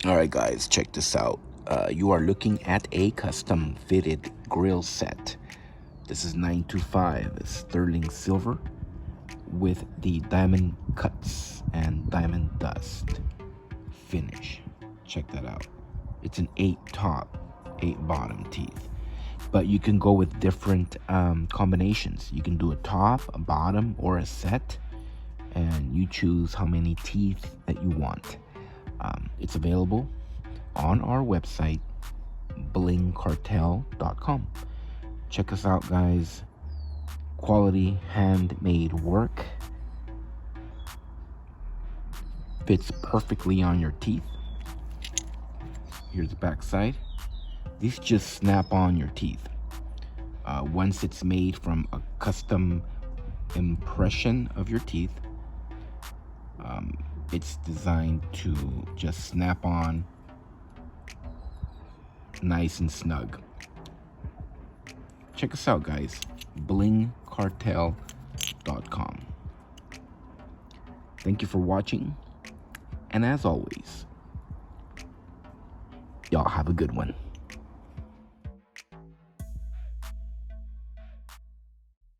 Alright guys, check this out. You are looking at a custom fitted grill set. This is 925. It's sterling silver with the diamond cuts and diamond dust finish. Check that out. It's an 8 top, 8 bottom teeth. But you can go with different combinations. You can do a top, a bottom, or a set, and you choose how many teeth that you want. It's available on our website, blingcartel.com. Check us out, guys. Quality handmade work. Fits perfectly on your teeth. Here's the back side. These just snap on your teeth. Once it's made from a custom impression of your teeth, it's designed to just snap on nice and snug. Check us out, guys. blingcartel.com. Thank you for watching, and as always, y'all have a good one.